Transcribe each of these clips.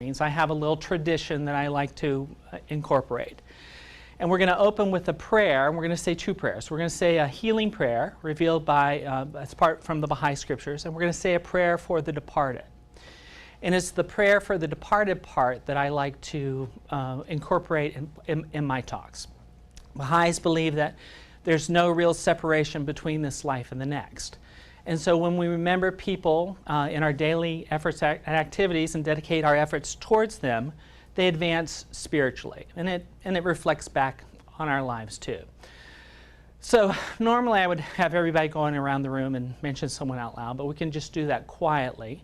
I have a little tradition that I like to incorporate. And we're going to open with a prayer, and we're going to say two prayers. We're going to say a healing prayer revealed by, as part from the Baha'i scriptures, and we're going to say a prayer for the departed. And it's the prayer for the departed part that I like to incorporate in my talks. Baha'is believe that there's no real separation between this life and the next. And so when we remember people in our daily efforts and activities and dedicate our efforts towards them, they advance spiritually. And it reflects back on our lives too. So normally I would have everybody going around the room and mention someone out loud, but we can just do that quietly.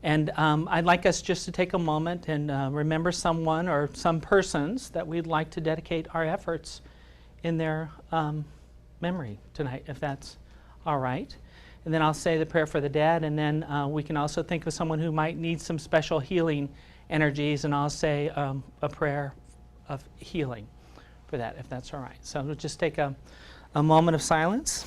And I'd like us just to take a moment and remember someone or some persons that we'd like to dedicate our efforts in their memory tonight, if that's all right. And then I'll say the prayer for the dead, and then we can also think of someone who might need some special healing energies, and I'll say a prayer of healing for that, if that's all right. So we'll just take a moment of silence.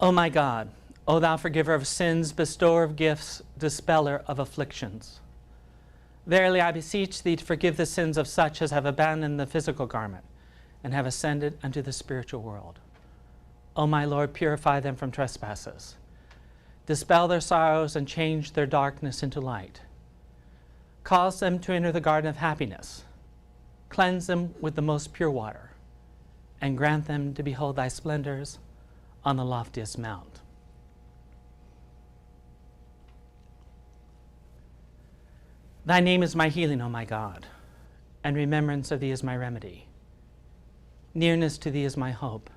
O my God, O thou forgiver of sins, bestower of gifts, dispeller of afflictions. Verily I beseech thee to forgive the sins of such as have abandoned the physical garment and have ascended unto the spiritual world. O my Lord, purify them from trespasses. Dispel their sorrows and change their darkness into light. Cause them to enter the garden of happiness. Cleanse them with the most pure water, and grant them to behold thy splendors on the loftiest mount. Thy name is my healing, O my God, and remembrance of thee is my remedy. Nearness to thee is my hope,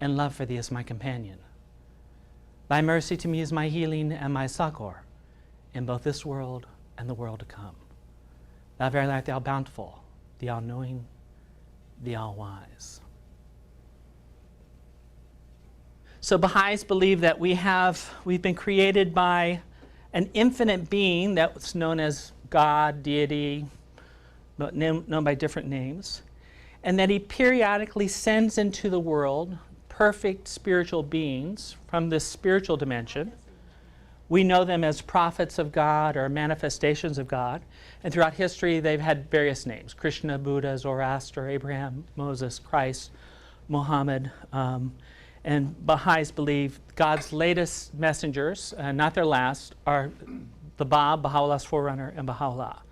and love for thee is my companion. Thy mercy to me is my healing and my succor in both this world and the world to come. Thou verily art thou bountiful, the all-knowing, the all-wise. So Baha'is believe that we've been created by an infinite being that's known as God, deity, but known by different names, and that he periodically sends into the world perfect spiritual beings from this spiritual dimension. We know them as prophets of God or manifestations of God, and throughout history they've had various names: Krishna, Buddha, Zoroaster, Abraham, Moses, Christ, Muhammad. And Baha'is believe God's latest messengers, not their last, are the Bab, Baha'u'llah's forerunner, and Baha'u'llah.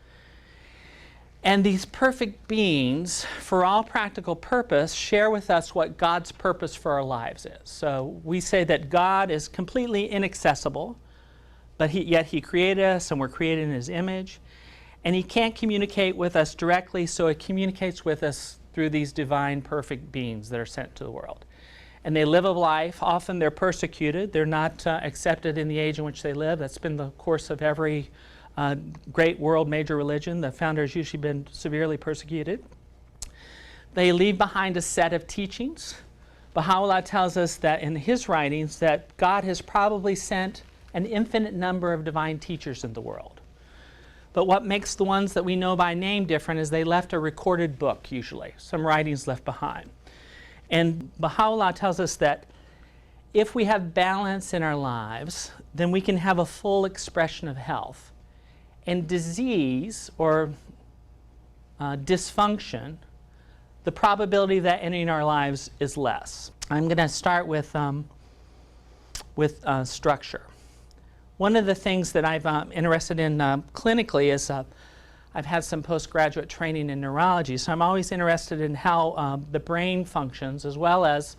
And these perfect beings, for all practical purpose, share with us what God's purpose for our lives is. So we say that God is completely inaccessible, but yet he created us and we're created in his image. And he can't communicate with us directly, so he communicates with us through these divine perfect beings that are sent to the world. And they live a life. Often they're persecuted. They're not accepted in the age in which they live. That's been the course of every great world major religion. The founder has usually been severely persecuted. They leave behind a set of teachings. Baha'u'llah tells us that in his writings that God has probably sent an infinite number of divine teachers in the world. But what makes the ones that we know by name different is they left a recorded book, usually, some writings left behind. And Baha'u'llah tells us that if we have balance in our lives, then we can have a full expression of health. And disease or dysfunction, the probability of that entering our lives is less. I'm going to start with structure. One of the things that I'm interested in clinically is I've had some postgraduate training in neurology, so I'm always interested in how the brain functions, as well as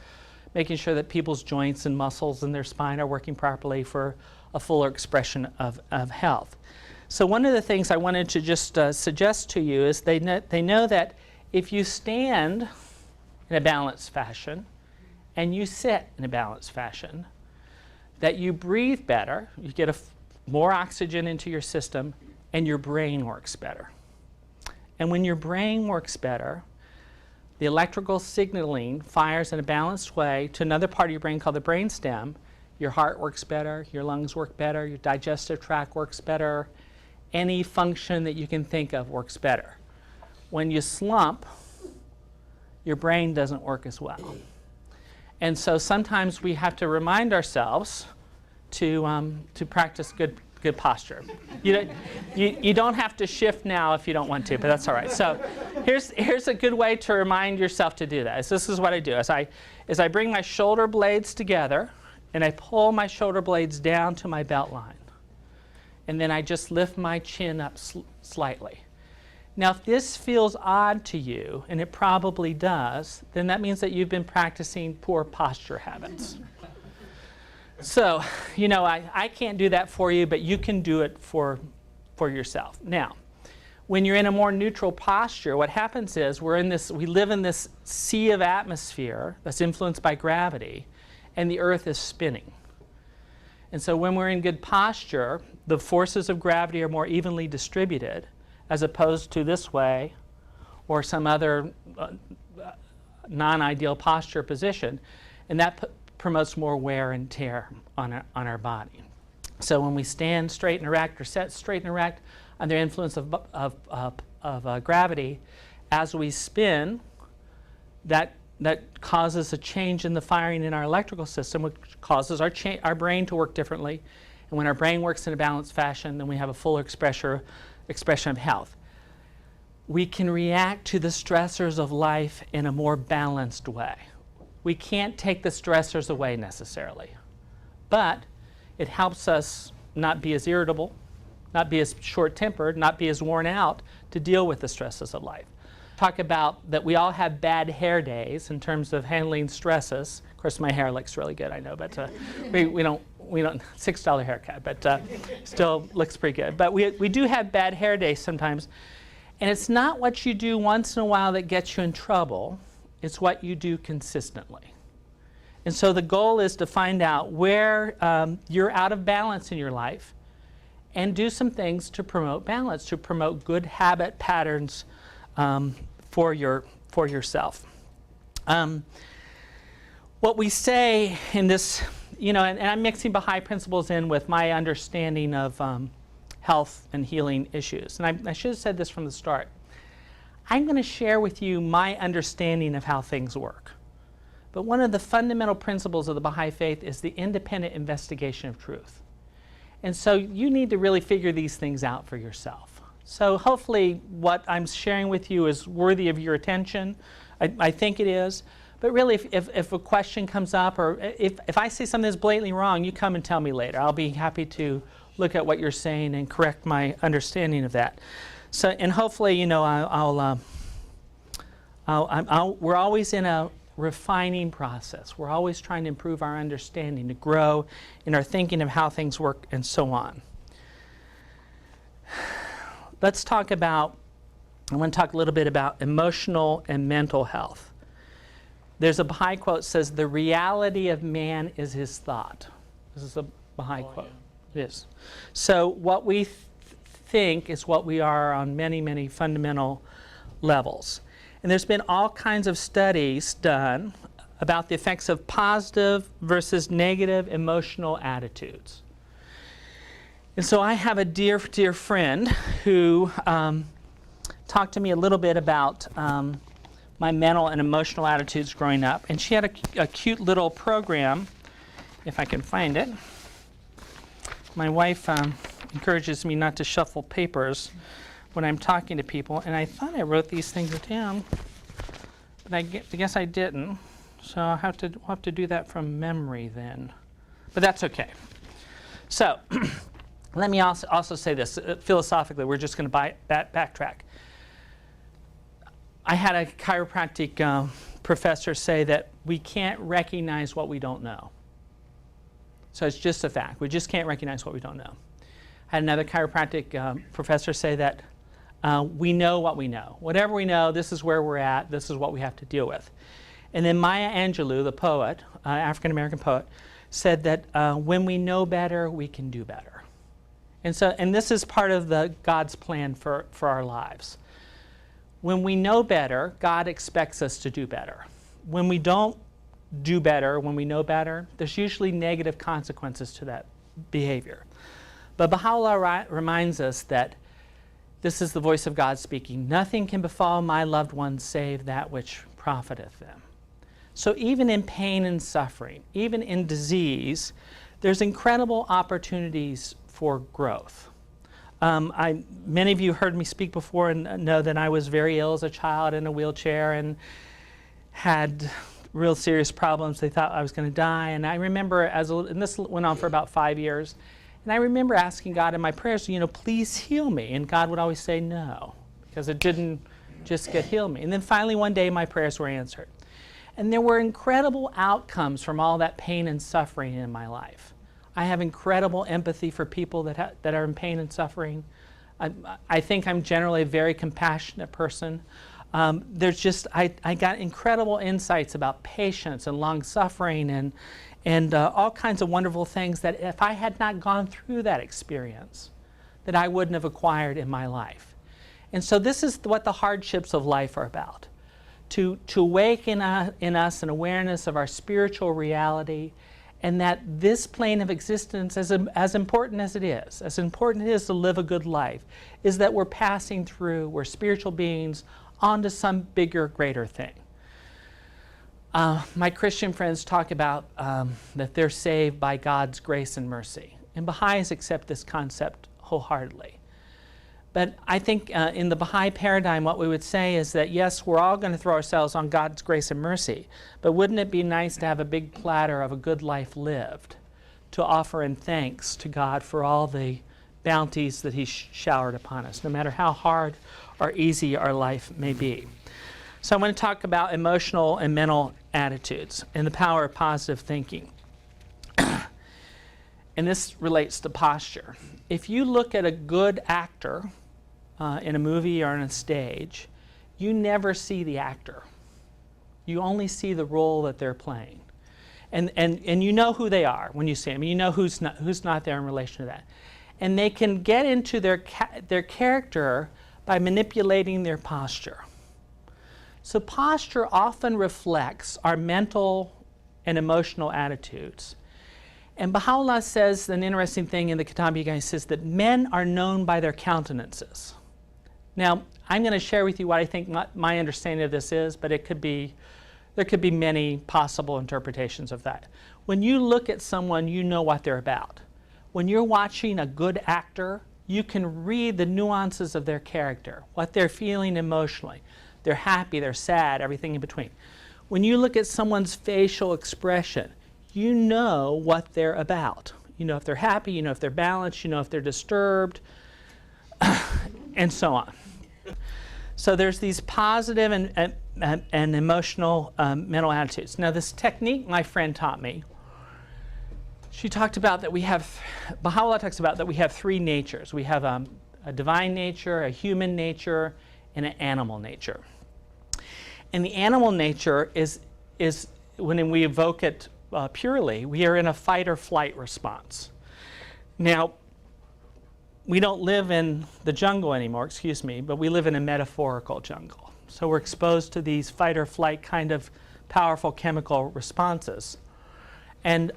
making sure that people's joints and muscles in their spine are working properly for a fuller expression of health. So one of the things I wanted to just suggest to you is they know that if you stand in a balanced fashion and you sit in a balanced fashion, that you breathe better, you get more oxygen into your system, and your brain works better. And when your brain works better, the electrical signaling fires in a balanced way to another part of your brain called the brainstem. Your heart works better, your lungs work better, your digestive tract works better. Any function that you can think of works better. When you slump, your brain doesn't work as well. And so sometimes we have to remind ourselves to practice good posture. You don't have to shift now if you don't want to, but that's all right. So here's a good way to remind yourself to do that. This is what I do. As I bring my shoulder blades together and I pull my shoulder blades down to my belt line. And then I just lift my chin up slightly. Now, if this feels odd to you, and it probably does, then that means that you've been practicing poor posture habits. So, I can't do that for you, but you can do it for yourself. Now, when you're in a more neutral posture, what happens is we live in this sea of atmosphere that's influenced by gravity, and the earth is spinning. And so when we're in good posture, the forces of gravity are more evenly distributed, as opposed to this way or some other non-ideal posture position. And that promotes more wear and tear on our body. So when we stand straight and erect or set straight and erect under influence of gravity, as we spin, that causes a change in the firing in our electrical system, which causes our brain to work differently. And when our brain works in a balanced fashion, then we have a fuller expression of health. We can react to the stressors of life in a more balanced way. We can't take the stressors away necessarily, but it helps us not be as irritable, not be as short-tempered, not be as worn out to deal with the stresses of life. Talk about that we all have bad hair days in terms of handling stresses. Of course, my hair looks really good, I know, but we don't $6 haircut, but still looks pretty good. But we do have bad hair days sometimes, and it's not what you do once in a while that gets you in trouble. It's what you do consistently. And so the goal is to find out where you're out of balance in your life and do some things to promote balance, to promote good habit patterns for yourself. What we say in this, and I'm mixing Baha'i principles in with my understanding of health and healing issues. And I should have said this from the start. I'm going to share with you my understanding of how things work. But one of the fundamental principles of the Baha'i faith is the independent investigation of truth. And so you need to really figure these things out for yourself. So hopefully what I'm sharing with you is worthy of your attention. I think it is. But really, if a question comes up, or if I say something that's blatantly wrong, you come and tell me later. I'll be happy to look at what you're saying and correct my understanding of that. So, and hopefully, we're always in a refining process. We're always trying to improve our understanding, to grow in our thinking of how things work, and so on. Let's talk about, I want to talk a little bit about emotional and mental health. There's a Baha'i quote that says, "The reality of man is his thought." This is a Baha'i quote. Yeah. It is. So what we think is what we are on many, many fundamental levels. And there's been all kinds of studies done about the effects of positive versus negative emotional attitudes. And so I have a dear, dear friend who talked to me a little bit about my mental and emotional attitudes growing up. And she had a cute little program, if I can find it. My wife encourages me not to shuffle papers when I'm talking to people, and I thought I wrote these things down, but I guess I didn't. So we'll have to do that from memory then. But that's okay. So let me also say this. Philosophically, we're just going to backtrack. I had a chiropractic professor say that we can't recognize what we don't know. So it's just a fact. We just can't recognize what we don't know. I had another chiropractic professor say that we know what we know. Whatever we know, this is where we're at. This is what we have to deal with. And then Maya Angelou, the poet, African-American poet, said that when we know better, we can do better. And this is part of God's plan for our lives. When we know better, God expects us to do better. When we don't do better, when we know better, there's usually negative consequences to that behavior. But Baha'u'llah reminds us that this is the voice of God speaking. Nothing can befall my loved ones save that which profiteth them. So even in pain and suffering, even in disease, there's incredible opportunities for growth. Many of you heard me speak before and know that I was very ill as a child in a wheelchair and had real serious problems. They thought I was going to die. And I remember, and this went on for about 5 years, and I remember asking God in my prayers, please heal me. And God would always say no, because it didn't just heal me. And then finally one day my prayers were answered. And there were incredible outcomes from all that pain and suffering in my life. I have incredible empathy for people that are in pain and suffering. I think I'm generally a very compassionate person. I got incredible insights about patience and long suffering and all kinds of wonderful things that if I had not gone through that experience, that I wouldn't have acquired in my life. And so this is what the hardships of life are about. To awaken in us an awareness of our spiritual reality, and that this plane of existence, as important as it is to live a good life, is that we're passing through, we're spiritual beings, onto some bigger, greater thing. My Christian friends talk about that they're saved by God's grace and mercy. And Baha'is accept this concept wholeheartedly. But I think in the Baha'i paradigm, what we would say is that, yes, we're all going to throw ourselves on God's grace and mercy, but wouldn't it be nice to have a big platter of a good life lived to offer in thanks to God for all the bounties that He showered upon us, no matter how hard or easy our life may be. So I want to talk about emotional and mental attitudes and the power of positive thinking. And this relates to posture. If you look at a good actor in a movie or on a stage, you never see the actor. You only see the role that they're playing. And you know who they are when you see them. You know who's not there in relation to that. And they can get into their character by manipulating their posture. So posture often reflects our mental and emotional attitudes. And Baha'u'llah says an interesting thing in the Kitab. He says that men are known by their countenances. Now, I'm going to share with you what I think my understanding of this is, but there could be many possible interpretations of that. When you look at someone, you know what they're about. When you're watching a good actor, you can read the nuances of their character, what they're feeling emotionally. They're happy, they're sad, everything in between. When you look at someone's facial expression, you know what they're about. You know if they're happy, you know if they're balanced, you know if they're disturbed, and so on. So there's these positive and emotional mental attitudes. Now this technique my friend taught me, she talked about that Baha'u'llah talks about that we have three natures. We have a divine nature, a human nature, and an animal nature. And the animal nature is when we evoke it purely, we are in a fight or flight response. Now, we don't live in the jungle anymore, but we live in a metaphorical jungle. So we're exposed to these fight or flight kind of powerful chemical responses. And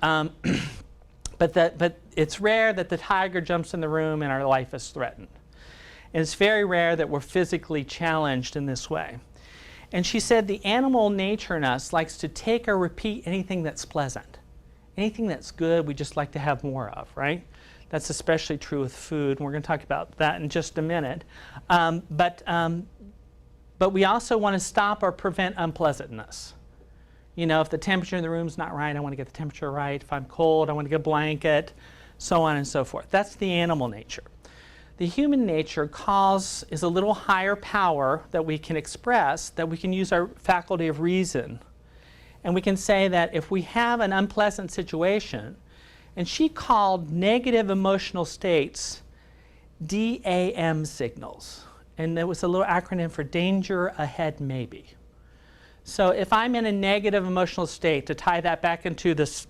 but it's rare that the tiger jumps in the room and our life is threatened. And it's very rare that we're physically challenged in this way. And she said the animal nature in us likes to take or repeat anything that's pleasant. Anything that's good, we just like to have more of, right? That's especially true with food, and we're going to talk about that in just a minute. But we also want to stop or prevent unpleasantness. If the temperature in the room's not right, I want to get the temperature right. If I'm cold, I want to get a blanket, so on and so forth. That's the animal nature. The human nature is a little higher power that we can express, that we can use our faculty of reason. And we can say that if we have an unpleasant situation, and she called negative emotional states DAM signals. And there was a little acronym for danger ahead maybe. So if I'm in a negative emotional state, to tie that back into this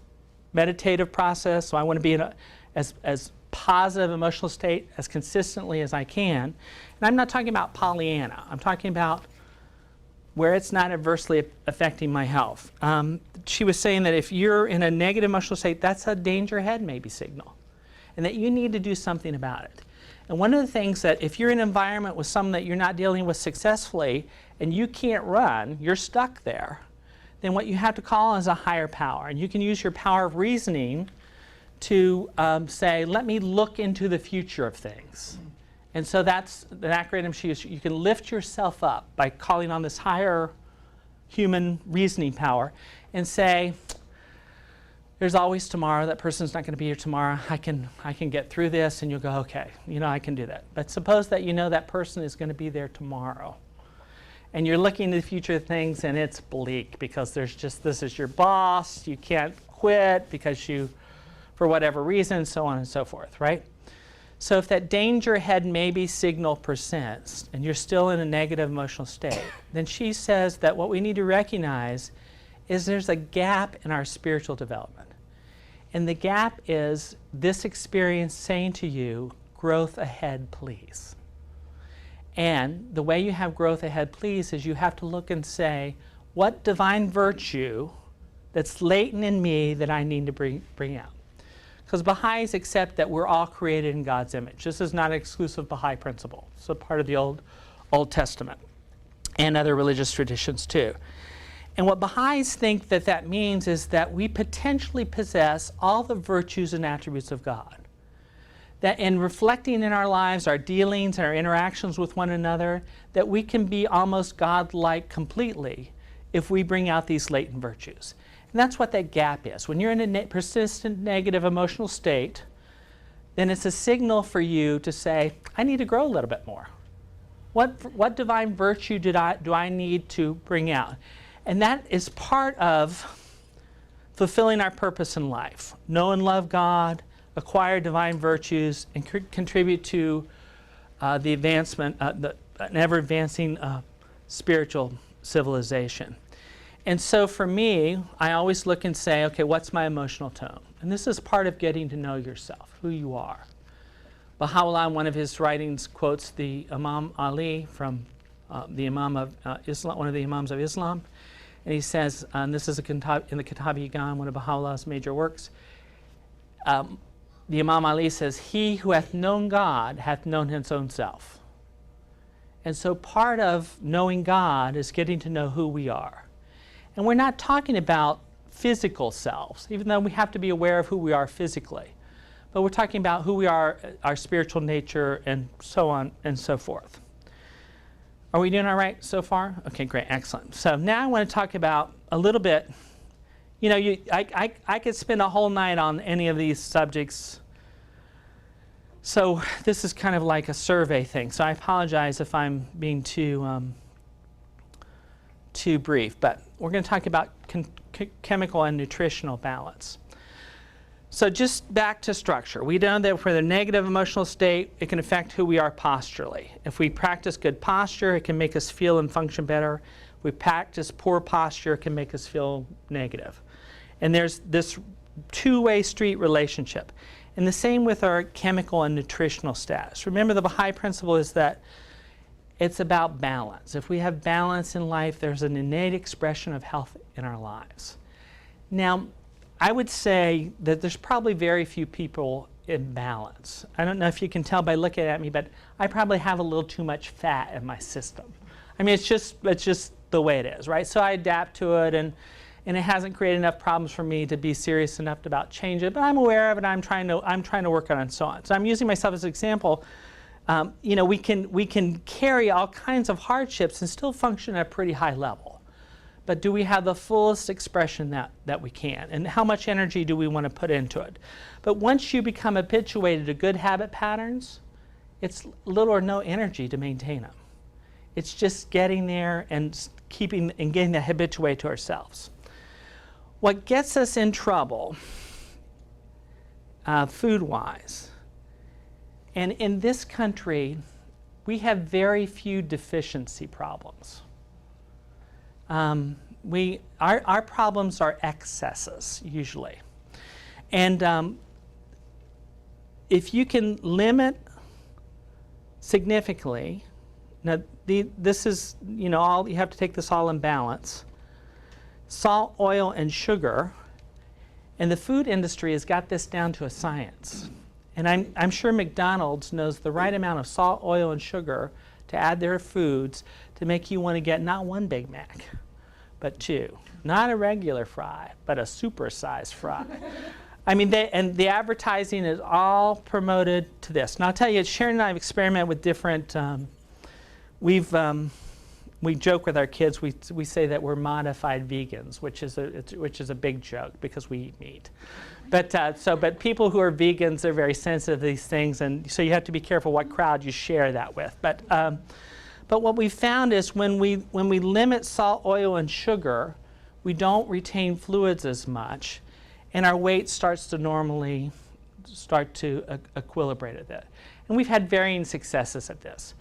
meditative process, so I want to be in as positive emotional state as consistently as I can. And I'm not talking about Pollyanna. I'm talking about where it's not adversely affecting my health. She was saying that if you're in a negative emotional state, that's a danger ahead maybe signal, and that you need to do something about it. And one of the things that if you're in an environment with someone that you're not dealing with successfully, and you can't run, you're stuck there, then what you have to call is a higher power. And you can use your power of reasoning to say, let me look into the future of things. And so that's the acronym she used. You can lift yourself up by calling on this higher human reasoning power and say, there's always tomorrow. That person's not going to be here tomorrow. I can get through this. And you'll go, okay, I can do that. But suppose that that person is going to be there tomorrow. And you're looking into the future of things, and it's bleak because this is your boss. You can't quit because for whatever reason, so on and so forth, right? So if that danger ahead maybe signal persists, and you're still in a negative emotional state, then she says that what we need to recognize is there's a gap in our spiritual development. And the gap is this experience saying to you, growth ahead, please. And the way you have growth ahead, please, is you have to look and say, what divine virtue that's latent in me that I need to bring out? Because Baha'is accept that we're all created in God's image. This is not an exclusive Baha'i principle. It's a part of the Old Testament and other religious traditions too. And what Baha'is think that means is that we potentially possess all the virtues and attributes of God. That in reflecting in our lives, our dealings, our interactions with one another, that we can be almost God-like completely if we bring out these latent virtues. And that's what that gap is. When you're in a persistent negative emotional state, then it's a signal for you to say, I need to grow a little bit more. What divine virtue do I need to bring out? And that is part of fulfilling our purpose in life. Know and love God, acquire divine virtues, and contribute to the advancement, an ever-advancing spiritual civilization. And so for me, I always look and say, okay, what's my emotional tone? And this is part of getting to know yourself, who you are. Baha'u'llah, in one of his writings, quotes the Imam Ali from the Imam of Islam, one of the Imams of Islam. And he says, and this is in the Kitab-i-Gan, one of Baha'u'llah's major works, the Imam Ali says, he who hath known God hath known his own self. And so part of knowing God is getting to know who we are. And we're not talking about physical selves, even though we have to be aware of who we are physically. But we're talking about who we are, our spiritual nature, and so on and so forth. Are we doing all right so far? Okay, great, excellent. So now I want to talk about a little bit, I could spend a whole night on any of these subjects. So this is kind of like a survey thing. So I apologize if I'm being too brief, but we're going to talk about chemical and nutritional balance. So just back to structure. We know that for the negative emotional state, it can affect who we are posturally. If we practice good posture, it can make us feel and function better. If we practice poor posture, it can make us feel negative. And there's this two-way street relationship. And the same with our chemical and nutritional status. Remember, the Baha'i principle is that it's about balance. If we have balance in life, there's an innate expression of health in our lives. Now, I would say that there's probably very few people in balance. I don't know if you can tell by looking at me, but I probably have a little too much fat in my system. I mean, it's just the way it is, right? So I adapt to it, and it hasn't created enough problems for me to be serious enough about change it. But I'm aware of it. I'm trying to work on it, and so on. So I'm using myself as an example. We can carry all kinds of hardships and still function at a pretty high level. But do we have the fullest expression that we can? And how much energy do we want to put into it? But once you become habituated to good habit patterns, it's little or no energy to maintain them. It's just getting there and getting that habituate to ourselves. What gets us in trouble, food-wise, and in this country, we have very few deficiency problems. Our problems are excesses, usually. And if you can limit significantly, now this is, all you have to take this all in balance, salt, oil, and sugar, and the food industry has got this down to a science. And I'm sure McDonald's knows the right amount of salt, oil, and sugar to add their foods to make you want to get not one Big Mac, but two. Not a regular fry, but a super-sized fry. I mean, the advertising is all promoted to this. Now, I'll tell you, Sharon and I have experimented with different, we joke with our kids, we say that we're modified vegans, which is a big joke because we eat meat. But people who are vegans are very sensitive to these things, and so you have to be careful what crowd you share that with. But what we found is when we limit salt, oil, and sugar, we don't retain fluids as much, and our weight starts to normally start to equilibrate at that. And we've had varying successes at this.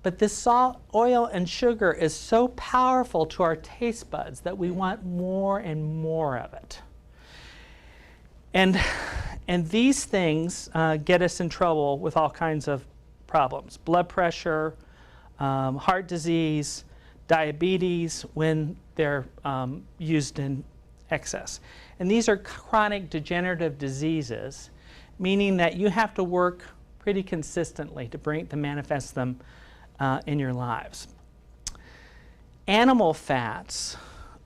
But this salt, oil, and sugar is so powerful to our taste buds that we want more and more of it. And these things get us in trouble with all kinds of problems. Blood pressure, heart disease, diabetes when they're used in excess. And these are chronic degenerative diseases, meaning that you have to work pretty consistently to manifest them in your lives. Animal fats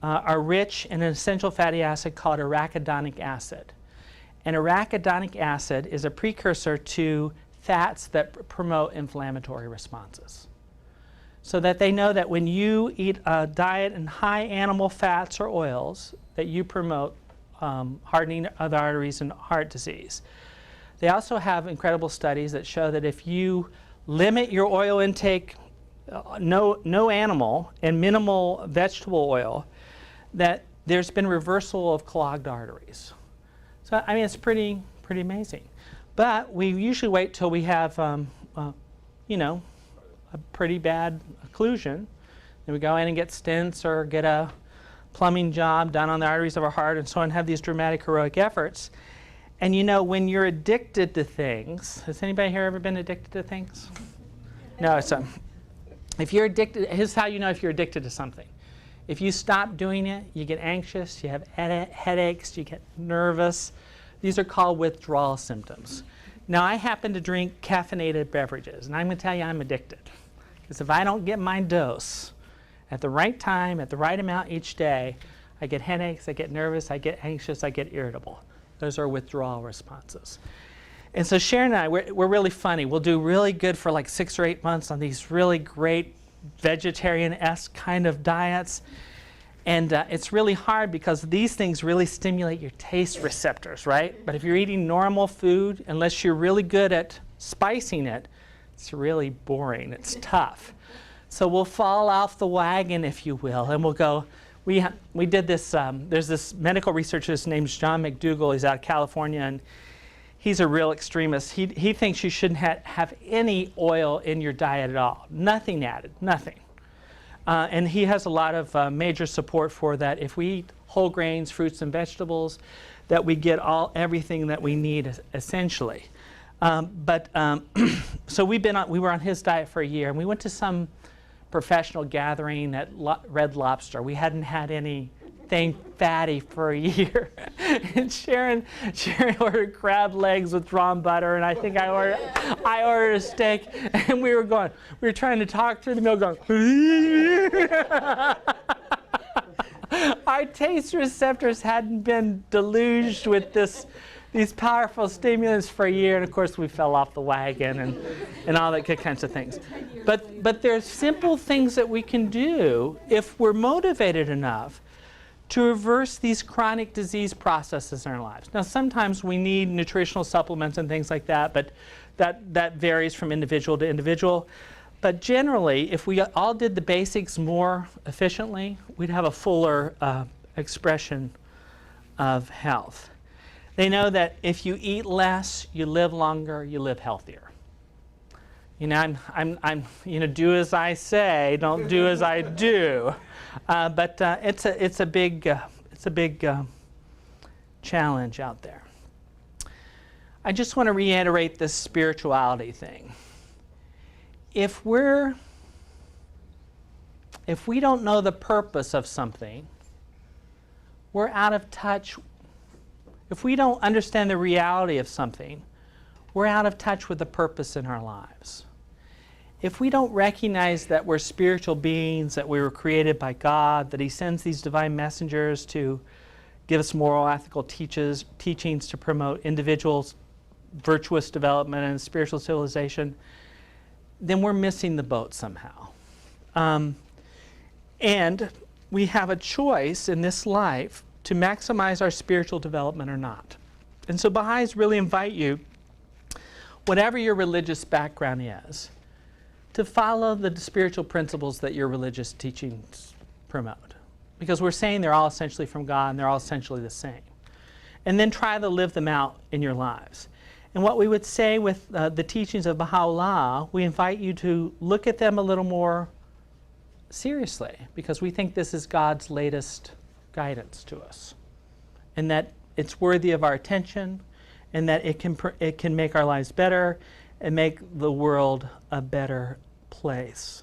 are rich in an essential fatty acid called arachidonic acid. And arachidonic acid is a precursor to fats that promote inflammatory responses. So that they know that when you eat a diet in high animal fats or oils, that you promote hardening of the arteries and heart disease. They also have incredible studies that show that if you limit your oil intake, no animal, and minimal vegetable oil, that there's been reversal of clogged arteries. So, I mean, it's pretty amazing. But we usually wait till we have, you know, a pretty bad occlusion. Then we go in and get stents or get a plumbing job done on the arteries of our heart and so on, have these dramatic heroic efforts. And you know, when you're addicted to things, has anybody here ever been addicted to things? No, so if you're addicted, here's how you know if you're addicted to something. If you stop doing it, you get anxious, you have headaches, you get nervous. These are called withdrawal symptoms. Now, I happen to drink caffeinated beverages, and I'm going to tell you I'm addicted. Because if I don't get my dose at the right time, at the right amount each day, I get headaches, I get nervous, I get anxious, I get irritable. Those are withdrawal responses. And so Sharon and I, we're really funny. We'll do really good for like 6 or 8 months on these really great vegetarian-esque kind of diets. And it's really hard because these things really stimulate your taste receptors, right? But if you're eating normal food, unless you're really good at spicing it, it's really boring. It's tough. So we'll fall off the wagon, if you will, and we'll go, we did this, there's this medical researcher, his name's John McDougall. He's out of California, and he's a real extremist. He thinks you shouldn't have any oil in your diet at all. Nothing added, nothing. And he has a lot of major support for that. If we eat whole grains, fruits, and vegetables, that we get everything that we need, essentially. So we were on his diet for a year, and we went to some professional gathering at Red Lobster. We hadn't had anything fatty for a year. And Sharon ordered crab legs with drawn butter, and I think I ordered a steak, and we were trying to talk through the meal going, our taste receptors hadn't been deluged with these powerful stimulants for a year, and of course we fell off the wagon and all that good kinds of things. But there's simple things that we can do if we're motivated enough to reverse these chronic disease processes in our lives. Now, sometimes we need nutritional supplements and things like that, but that varies from individual to individual. But generally, if we all did the basics more efficiently, we'd have a fuller expression of health. They know that if you eat less, you live longer, you live healthier. You know, I'm do as I say, don't do as I do. But it's a big challenge out there. I just want to reiterate this spirituality thing. If we don't know the purpose of something, we're out of touch. If we don't understand the reality of something, we're out of touch with the purpose in our lives. if we don't recognize that we're spiritual beings, that we were created by God, that He sends these divine messengers to give us moral, ethical teachings to promote individuals' virtuous development and spiritual civilization, then we're missing the boat somehow. And we have a choice in this life to maximize our spiritual development or not. And so Baha'is really invite you, whatever your religious background is, to follow the spiritual principles that your religious teachings promote. Because we're saying they're all essentially from God and they're all essentially the same. And then try to live them out in your lives. And what we would say with the teachings of Baha'u'llah, we invite you to look at them a little more seriously, because we think this is God's latest guidance to us. And that it's worthy of our attention, and that it can make our lives better and make the world a better place.